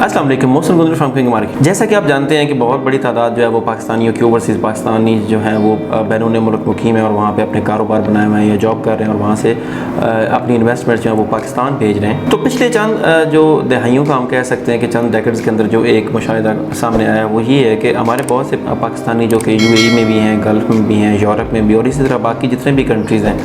अस्सलाम वालेकुम, Mohsin Guntur from king market. जैसा कि आप जानते हैं कि बहुत बड़ी तादाद जो है वो पाकिस्तानियों की, ओवरसीज़ पाकिस्तानी जो हैं वो बैरून मुल्क मुकीम है और वहाँ पे अपने कारोबार बनाए हुए हैं या जॉब कर रहे हैं और वहाँ से अपनी इन्वेस्टमेंट जो है वो पाकिस्तान भेज रहे हैं। तो पिछले चंद जो दहाइयों का हम कह सकते हैं कि चंद डेकेड्स के अंदर जो एक मुशाहिदा सामने आया वो ये है कि हमारे बहुत से पाकिस्तानी जो कि UAE में भी हैं, गल्फ़ में भी हैं, यूरोप में भी और इसी तरह बाकी जितने भी कंट्रीज़ हैं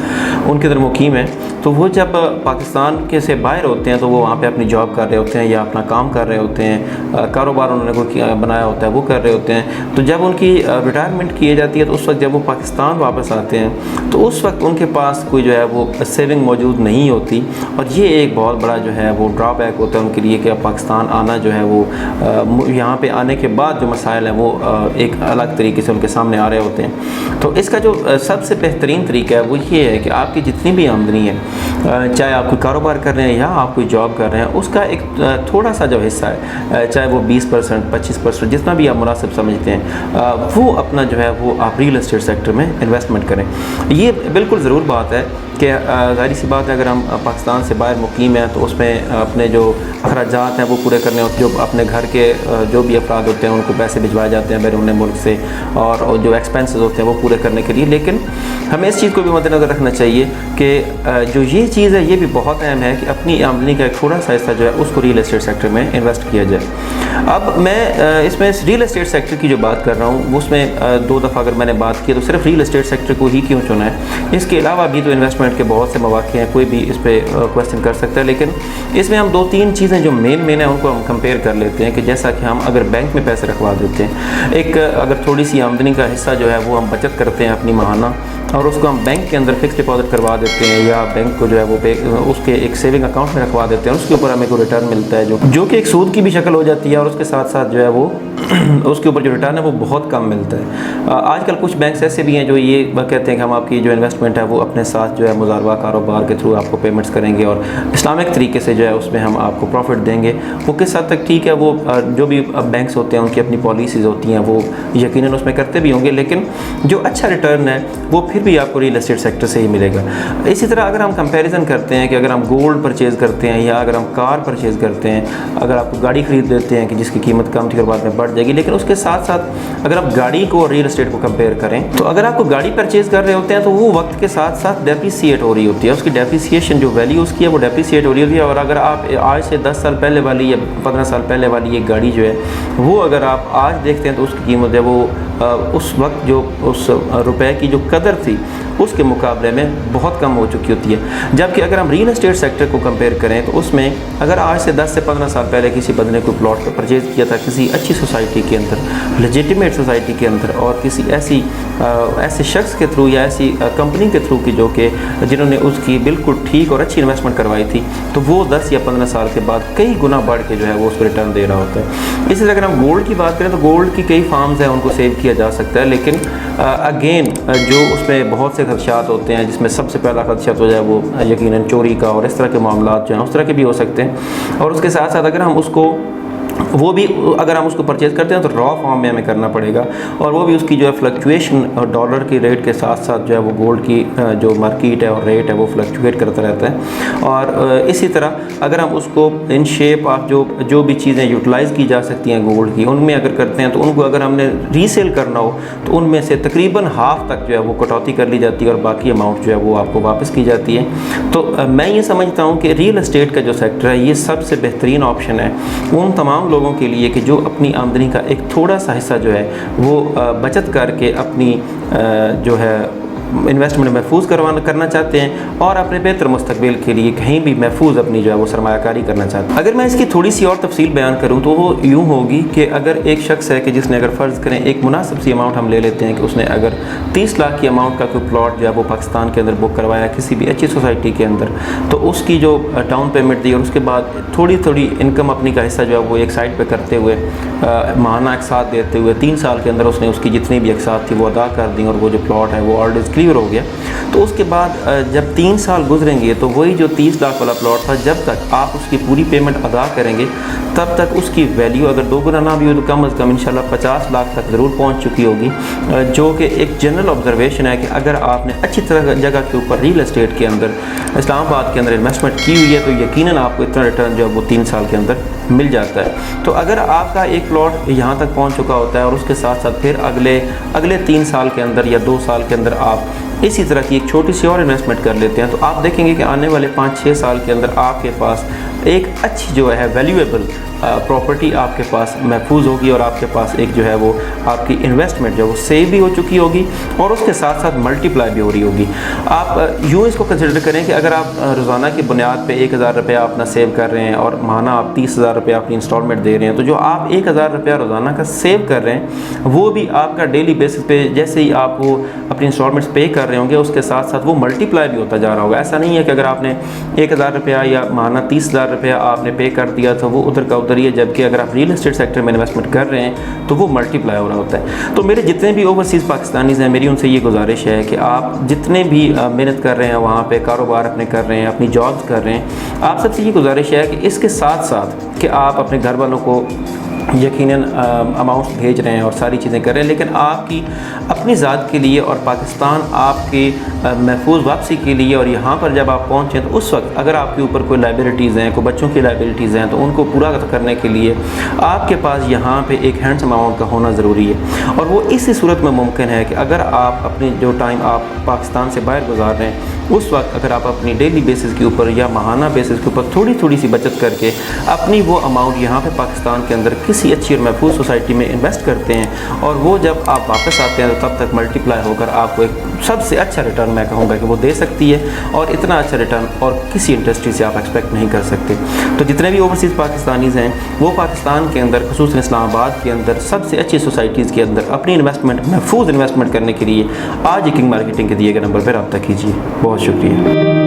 उनके अंदर मुकीम है, तो वो जब पाकिस्तान के से बाहर होते हैं तो वो वहाँ पे अपनी जॉब कर रहे होते हैं या अपना काम कर रहे होते हैं, कारोबार उन्होंने कोई बनाया होता है वो कर रहे होते हैं। तो जब उनकी रिटायरमेंट की जाती है तो उस वक्त जब वो पाकिस्तान वापस आते हैं तो उस वक्त उनके पास कोई जो है वो सेविंग मौजूद नहीं होती और ये एक बहुत बड़ा जो है वो ड्रॉबैक होता है उनके लिए कि अब पाकिस्तान आना जो है वो यहाँ पे आने के बाद जो मसाइल हैं वो एक अलग तरीके से उनके सामने आ रहे होते हैं। तो इसका जो सबसे बेहतरीन तरीका है वो ये है कि आपकी जितनी भी आमदनी है, चाहे आप कोई कारोबार कर रहे हैं या आप कोई जॉब कर रहे हैं, उसका एक थोड़ा सा जो हिस्सा है, चाहे वो 20%, 25%, जितना भी आप मुनासिब समझते हैं, वो अपना जो है वो आप रियल एस्टेट सेक्टर में इन्वेस्टमेंट करें। ये बिल्कुल ज़रूर बात है कि ज़ाहिर सी बात है अगर हम पाकिस्तान से बाहर मुकीम हैं तो उसमें अपने जो अखराजात हैं वो पूरे करने होते हैं, जो अपने घर के जो भी अफराद होते हैं उनको पैसे भिजवाए जाते हैं बैरून मुल्क से और जो एक्सपेंसेस होते हैं वो पूरे करने के लिए। लेकिन हमें इस चीज़ को भी मद्देनज़र रखना चाहिए कि जो ये चीज़ है ये भी बहुत अहम है कि अपनी आमदनी का एक थोड़ा सा हिस्सा जो है उसको रियल एस्टेट सेक्टर में इन्वेस्ट किया जाए। अब मैं इसमें रियल एस्टेट सेक्टर की जो बात कर रहा हूँ उसमें 2 दफ़ा अगर मैंने बात की तो सिर्फ रियल एस्टेट सेक्टर को ही क्यों चुना है, इसके अलावा भी तो इन्वेस्टमेंट के बहुत से मौके हैं, कोई भी इस पर क्वेश्चन कर सकता है। लेकिन इसमें हम 2-3 चीज़ें जो मेन है उनको हम कंपेयर कर लेते हैं कि जैसा कि हम अगर बैंक में पैसे रखवा देते हैं, एक अगर थोड़ी सी आमदनी का हिस्सा जो है वो हम बचत करते हैं अपनी माहाना और उसको हम बैंक के अंदर फिक्स डिपॉजिट करवा देते हैं या बैंक को जो है वो उसके एक सेविंग अकाउंट में रखवा देते हैं, उसके ऊपर हमें कोई रिटर्न मिलता है जो कि एक सूद की भी शक्ल हो जाती है और उसके साथ साथ जो है वो उसके ऊपर जो रिटर्न है वो बहुत कम मिलता है। आजकल कुछ बैंक्स ऐसे भी हैं जो ये कहते हैं कि हम आपकी जो इन्वेस्टमेंट है वो अपने साथ जो है मुजारवा कारोबार के थ्रू आपको पेमेंट्स करेंगे और इस्लामिक तरीके से जो है उसमें हम आपको प्रॉफिट देंगे। वो किस हद तक ठीक है, वो जो भी बैंक्स होते हैं उनकी अपनी पॉलिसीज़ होती हैं वो यकीनन उसमें करते भी होंगे, लेकिन जो अच्छा रिटर्न है वो फिर भी आपको रियल एस्टेट सेक्टर से ही मिलेगा। इसी तरह अगर हम कंपैरिजन करते हैं कि अगर हम गोल्ड परचेज़ करते हैं या अगर हम कार परचेज़ करते हैं, अगर आप गाड़ी ख़रीद लेते हैं कि जिसकी कीमत कम थी और बाद में बढ़ जाएगी, लेकिन उसके साथ साथ अगर आप गाड़ी को और रियल एस्टेट को कंपेयर करें तो अगर आपको गाड़ी परचेज़ कर रहे होते हैं तो वो वक्त के साथ साथ डेप्रिसिएट हो रही होती है, उसकी डेप्रिसिएशन जो वैल्यू उसकी है वो डेप्रिसिएट हो रही होती है। और अगर आप आज से 10 साल पहले वाली या 15 साल पहले वाली एक गाड़ी जो है वो अगर आप आज देखते हैं तो उसकी कीमत है वो उस वक्त जो उस रुपए की जो कदर थी उसके मुकाबले में बहुत कम हो चुकी होती है। जबकि अगर हम रियल एस्टेट सेक्टर को कंपेयर करें तो उसमें अगर आज से 10 से 15 साल पहले किसी बंदे ने कोई प्लॉट परचेज़ किया था किसी अच्छी सोसाइटी के अंदर, लेजिटिमेट सोसाइटी के अंदर और किसी ऐसे शख्स के थ्रू या ऐसी कंपनी के थ्रू की जो कि जिन्होंने उसकी बिल्कुल ठीक और अच्छी इन्वेस्टमेंट करवाई थी, तो वो 10 या 15 साल के बाद कई गुना बढ़ के जो है वो उसको रिटर्न दे रहा होता है। इसी तरह अगर हम गोल्ड की बात करें तो गोल्ड की कई फार्म्स हैं, उनको सेव किया जा सकता है, लेकिन अगेन जो उसमें बहुत से खदशात होते हैं, जिसमें सबसे पहला खदशा तो जो है वो यकीनन चोरी का और इस तरह के मामला जो हैं उस तरह के भी हो सकते हैं। और उसके साथ साथ अगर हम उसको अगर हम उसको परचेज़ करते हैं तो रॉ फॉर्म में हमें करना पड़ेगा और वो भी उसकी जो है फ्लक्चुएशन डॉलर की रेट के साथ साथ जो है वो गोल्ड की जो मार्केट है और रेट है वो फ्लक्चुएट करता रहता है। और इसी तरह अगर हम उसको इन शेप ऑफ जो भी चीज़ें यूटिलाइज़ की जा सकती हैं गोल्ड की, उनमें अगर करते हैं तो उनको अगर हमने रीसेल करना हो तो उनमें से तकरीबन हाफ तक जो है वो कटौती कर ली जाती है और बाकी अमाउंट जो है वो आपको वापस की जाती है। तो मैं ये समझता हूँ कि रियल एस्टेट का जो सेक्टर है ये सबसे बेहतरीन ऑप्शन है उन तमाम लोगों के लिए कि जो अपनी आमदनी का एक थोड़ा सा हिस्सा जो है वो बचत करके अपनी जो है इन्वेस्टमेंट महफूज करना चाहते हैं और अपने बेहतर मुस्तकबिल के लिए कहीं भी महफूज अपनी जो है वो सरमायाकारी करना चाहते हैं। अगर मैं इसकी थोड़ी सी और तफसील बयान करूं तो वो यूँ होगी कि अगर एक शख्स है कि जिसने अगर फ़र्ज़ करें एक मुनासिब सी अमाउंट हम ले लेते हैं कि उसने अगर 30 लाख की अमाउंट का कोई प्लॉट जो है वो पाकिस्तान के अंदर बुक करवाया किसी भी अच्छी सोसाइटी के अंदर, तो उसकी जो डाउन पेमेंट दी और उसके बाद थोड़ी थोड़ी इनकम अपनी का हिस्सा जो है वो एक साइड पर करते हुए माहाना अक़सात देते हुए 3 साल के अंदर उसने उसकी जितनी भी अक़सात थी वो अदा कर दी और वो जो प्लॉट है वो ऑलरेडी क्लियर हो गया। तो उसके बाद जब 3 साल गुजरेंगे तो वही जो 30 लाख वाला प्लॉट था, जब तक आप उसकी पूरी पेमेंट अदा करेंगे तब तक उसकी वैल्यू अगर दोगुना ना भी हो तो कम से कम इंशाल्लाह 50 लाख तक ज़रूर पहुंच चुकी होगी, जो कि एक जनरल ऑब्जर्वेशन है कि अगर आपने अच्छी तरह जगह के ऊपर रियल एस्टेट के अंदर इस्लामाबाद के अंदर इन्वेस्टमेंट की हुई है तो यकीनन आपको इतना रिटर्न जो है वो 3 साल के अंदर मिल जाता है। तो अगर आपका एक प्लॉट यहाँ तक पहुँच चुका होता है और उसके साथ साथ फिर अगले 3 साल के अंदर या 2 साल के अंदर आप इसी तरह की एक छोटी सी और इन्वेस्टमेंट कर लेते हैं, तो आप देखेंगे कि आने वाले 5-6 साल के अंदर आपके पास एक अच्छी जो है वैल्यूएबल प्रॉपर्टी आपके पास महफूज होगी और आपके पास एक जो है वो आपकी इन्वेस्टमेंट जो है वो सेव भी हो चुकी होगी और उसके साथ साथ मल्टीप्लाई भी हो रही होगी। आप यूँ इसको कंसिडर करें कि अगर आप रोज़ाना की बुनियाद पे 1000 रुपया अपना सेव कर रहे हैं और माहाना आप 30,000 रुपया अपनी इंस्टॉलमेंट दे रहे हैं, तो जो आप 1000 रुपया रोज़ाना का सेव कर रहे हैं वो भी आपका डेली बेसिस पे जैसे ही आप वो अपनी इंस्टॉलमेंट्स पे कर रहे होंगे उसके साथ साथ वो मल्टीप्लाई भी होता जा रहा होगा। ऐसा नहीं है कि अगर आपने 1000 रुपया या माहाना 30,000 रुपया आपने पे कर दिया तो वो उधर का उधर ही है, जबकि अगर आप रियल एस्टेट सेक्टर में इन्वेस्टमेंट कर रहे हैं तो वो मल्टीप्लाई हो रहा होता है। तो मेरे जितने भी ओवरसीज़ पाकिस्तानीज़ हैं, मेरी उनसे ये गुजारिश है कि आप जितने भी मेहनत कर रहे हैं वहाँ पे, कारोबार अपने कर रहे हैं, अपनी जॉब्स कर रहे हैं, आप सबसे ये गुजारिश है कि इसके साथ साथ कि आप अपने घर वालों को यकीनन अमाउंट भेज रहे हैं और सारी चीज़ें कर रहे हैं, लेकिन आपकी अपनी ज़ात के लिए और पाकिस्तान आपकी महफूज वापसी के लिए और यहाँ पर जब आप पहुँचें तो उस वक्त अगर आपके ऊपर कोई लाइबिलिटीज़ हैं, कोई बच्चों की लाइबिलिटीज़ हैं, तो उनको पूरा करने के लिए आपके पास यहाँ पे एक हैंड्स अमाउंट का होना ज़रूरी है। और वो इसी सूरत में मुमकिन है कि अगर आप अपनी जो टाइम आप पाकिस्तान से बाहर गुजार रहे हैं उस वक्त अगर आप अपनी डेली बेसिस के ऊपर या माहाना बेसिस के ऊपर थोड़ी थोड़ी सी बचत करके अपनी वो अमाउंट यहाँ पे पाकिस्तान के अंदर किसी अच्छी और महफूज सोसाइटी में इन्वेस्ट करते हैं और वो जब आप वापस आते हैं तो तब तक मल्टीप्लाई होकर आपको एक सबसे अच्छा रिटर्न मैं कहूँगा कि वो दे सकती है, और इतना अच्छा रिटर्न और किसी इंडस्ट्री से आप एक्सपेक्ट नहीं कर सकते। तो जितने भी ओवरसीज़ पाकिस्तानीज़ हैं वो पाकिस्तान के अंदर ख़ुसूसन इस्लामाबाद के अंदर सबसे अच्छी सोसाइटीज़ के अंदर अपनी इन्वेस्टमेंट महफूज इन्वेस्टमेंट करने के लिए आज किंग मार्केटिंग के दिए गए नंबर पर रब्ता कीजिए। बहुत शुक्रिया।